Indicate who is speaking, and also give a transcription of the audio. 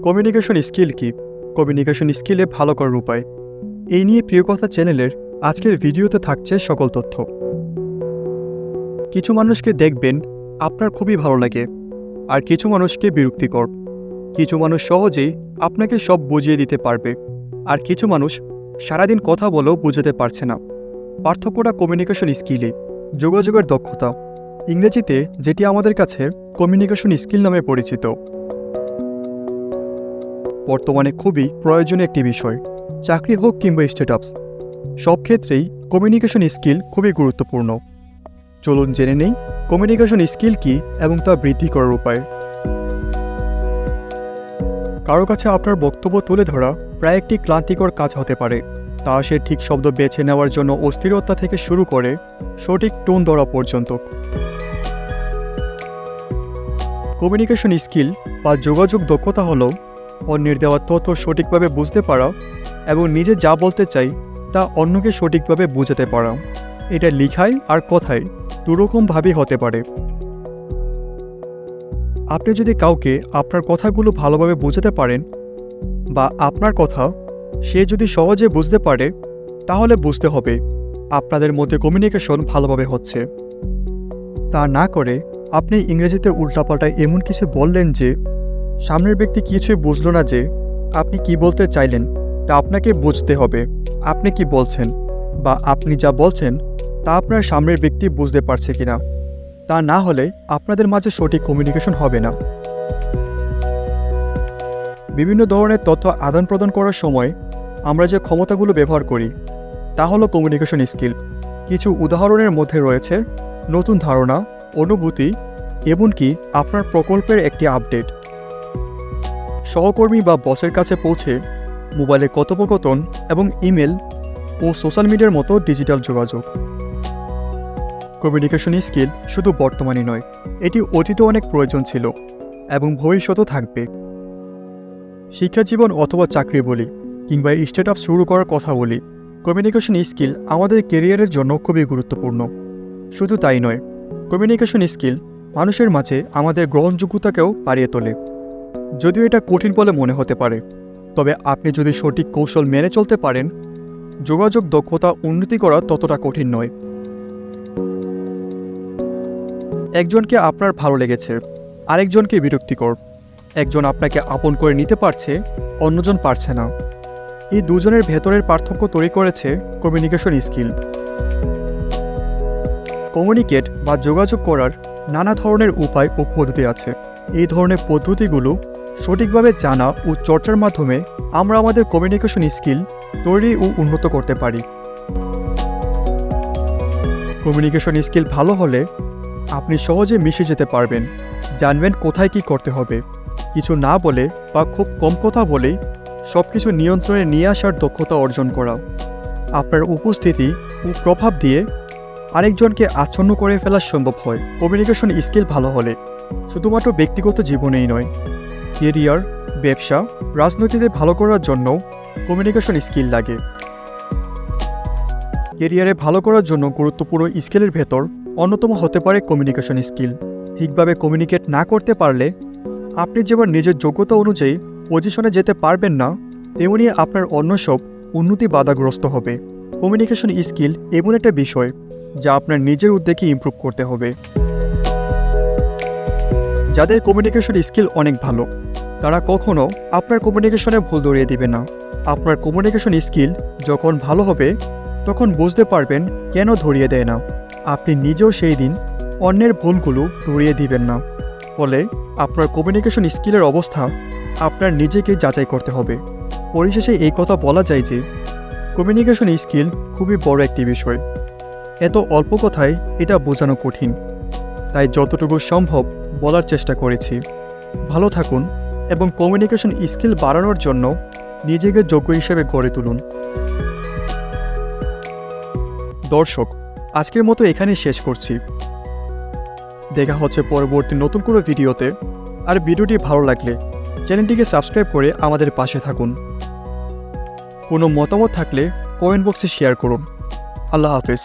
Speaker 1: Communication skill কি? Communication স্কিলে ভালো করার উপায়। এই নিয়ে প্রিয় কথা চ্যানেলের আজকের ভিডিওতে থাকছে সকল তথ্য। কিছু মানুষকে দেখবেন আপনার খুবই ভালো লাগে, আর কিছু মানুষকে বিরক্তিকর। কিছু মানুষ সহজেই আপনাকে সব বুঝিয়ে দিতে পারবে, আর কিছু মানুষ সারাদিন কথা বলেও বুঝাতে পারছে না। পার্থক্যটা কমিউনিকেশন স্কিলে। যোগাযোগের দক্ষতা, ইংরেজিতে যেটি আমাদের কাছে কমিউনিকেশন স্কিল নামে পরিচিত, বর্তমানে খুবই প্রয়োজনীয় একটি বিষয়। চাকরি হোক কিংবা স্টার্টআপস, সব ক্ষেত্রেই কমিউনিকেশন স্কিল খুবই গুরুত্বপূর্ণ। চলুন জেনে নেই কমিউনিকেশন স্কিল কি এবং তা বৃদ্ধি করার উপায়। কারো কাছে আপনার বক্তব্য তুলে ধরা প্রায় একটি ক্লান্তিকর কাজ হতে পারে। তা সে ঠিক শব্দ বেছে নেওয়ার জন্য অস্থিরতা থেকে শুরু করে সঠিক টোন ধরা পর্যন্ত। কমিউনিকেশন স্কিল বা যোগাযোগ দক্ষতা হলো অন্যের দেওয়া তথ্য সঠিকভাবে বুঝতে পারা এবং নিজে যা বলতে চাই তা অন্যকে সঠিকভাবে বোঝাতে পারা। এটা লিখায় আর কথায় দুরকমভাবেই হতে পারে। আপনি যদি কাউকে আপনার কথাগুলো ভালোভাবে বোঝাতে পারেন বা আপনার কথা সে যদি সহজে বুঝতে পারে, তাহলে বুঝতে হবে আপনাদের মধ্যে কমিউনিকেশন ভালোভাবে হচ্ছে। তা না করে আপনি ইংরেজিতে উল্টাপাল্টা এমন কিছু বললেন যে সামনের ব্যক্তি কিছুই বুঝল না যে আপনি কি বলতে চাইলেন। তা আপনাকে বুঝতে হবে আপনি কি বলছেন, বা আপনি যা বলছেন তা আপনার সামনের ব্যক্তি বুঝতে পারছে কিনা। তা না হলে আপনাদের মাঝে সঠিক কমিউনিকেশন হবে না। বিভিন্ন ধরনের তথ্য আদান প্রদান করার সময় আমরা যে ক্ষমতাগুলো ব্যবহার করি তা হলো কমিউনিকেশন স্কিল। কিছু উদাহরণের মধ্যে রয়েছে নতুন ধারণা, অনুভূতি, এমনকি আপনার প্রকল্পের একটি আপডেট। সহকর্মী বা বসের কাছে পৌঁছে মোবাইলে কথোপকথন এবং ইমেল ও সোশ্যাল মিডিয়ার মতো ডিজিটাল যোগাযোগ। কমিউনিকেশন স্কিল শুধু বর্তমানে নয়, এটি অতীতে অনেক প্রয়োজন ছিল এবং ভবিষ্যতেও থাকবে। শিক্ষাজীবন অথবা চাকরি বলি কিংবা স্টার্টআপ শুরু করার কথা বলি, কমিউনিকেশন স্কিল আমাদের ক্যারিয়ারের জন্য খুবই গুরুত্বপূর্ণ। শুধু তাই নয়, কমিউনিকেশন স্কিল মানুষের মাঝে আমাদের গ্রহণযোগ্যতাকেও বাড়িয়ে তোলে। যদিও এটা কঠিন বলে মনে হতে পারে, তবে আপনি যদি সঠিক কৌশল মেনে চলতে পারেন, যোগাযোগ দক্ষতা উন্নতি করা ততটা কঠিন নয়। একজনকে আপনার ভালো লেগেছে, আরেকজনকে বিরক্তিকর। একজন আপনাকে আপন করে নিতে পারছে, অন্যজন পারছে না। এই দুজনের ভেতরের পার্থক্য তৈরি করেছে কমিউনিকেশন স্কিল। কমিউনিকেট বা যোগাযোগ করার নানা ধরনের উপায় ও পদ্ধতি আছে। এই ধরনের পদ্ধতিগুলো সঠিকভাবে জানা ও চর্চার মাধ্যমে আমরা আমাদের কমিউনিকেশন স্কিল তৈরি ও উন্নত করতে পারি। কমিউনিকেশন স্কিল ভালো হলে আপনি সহজে মিশে যেতে পারবেন, জানবেন কোথায় কি করতে হবে। কিছু না বলে বা খুব কম কথা বলেই সব কিছু নিয়ন্ত্রণে নিয়ে আসার দক্ষতা অর্জন করা। আপনার উপস্থিতি ও প্রভাব দিয়ে আরেকজনকে আচ্ছন্ন করে ফেলা সম্ভব হয় কমিউনিকেশন স্কিল ভালো হলে। শুধুমাত্র ব্যক্তিগত জীবনেই নয়, কেরিয়ার, ব্যবসা, রাজনীতিতে ভালো করার জন্য কমিউনিকেশন স্কিল লাগে। কেরিয়ারে ভালো করার জন্য গুরুত্বপূর্ণ স্কিলের ভেতর অন্যতম হতে পারে কমিউনিকেশন স্কিল। ঠিকভাবে কমিউনিকেট না করতে পারলে আপনি যেমন নিজের যোগ্যতা অনুযায়ী পজিশনে যেতে পারবেন না, তেমনি আপনার অন্য সব উন্নতি বাধাগ্রস্ত হবে। কমিউনিকেশন স্কিল এমন একটা বিষয় যা আপনার নিজের উদ্যোগে ইমপ্রুভ করতে হবে। যাদের কমিউনিকেশন স্কিল অনেক ভালো, তারা কখনো আপনার কমিউনিকেশনে ভুল ধরিয়ে দিবে না। আপনার কমিউনিকেশন স্কিল যখন ভালো হবে, তখন বুঝতে পারবেন কেন ধরিয়ে দেয় না। আপনি নিজেও সেই দিন অন্যের ভুলগুলো ধরিয়ে দিবেন না। ফলে আপনার কমিউনিকেশন স্কিলের অবস্থা আপনার নিজেকে যাচাই করতে হবে। পরিশেষে এই কথা বলা যায় যে কমিউনিকেশন স্কিল খুবই বড় একটি বিষয়। এত অল্প কথায় এটা বোঝানো কঠিন, তাই যতটুকু সম্ভব বলার চেষ্টা করেছি। ভালো থাকুন এবং কমিউনিকেশন স্কিল বাড়ানোর জন্য নিজেকে যোগ্য হিসেবে গড়ে তুলুন। দর্শক, আজকের মতো এখানেই শেষ করছি। দেখা হচ্ছে পরবর্তী নতুন কোনো ভিডিওতে। আর ভিডিওটি ভালো লাগলে চ্যানেলটিকে সাবস্ক্রাইব করে আমাদের পাশে থাকুন। কোনো মতামত থাকলে কমেন্ট বক্সে শেয়ার করুন। আল্লাহ হাফেজ।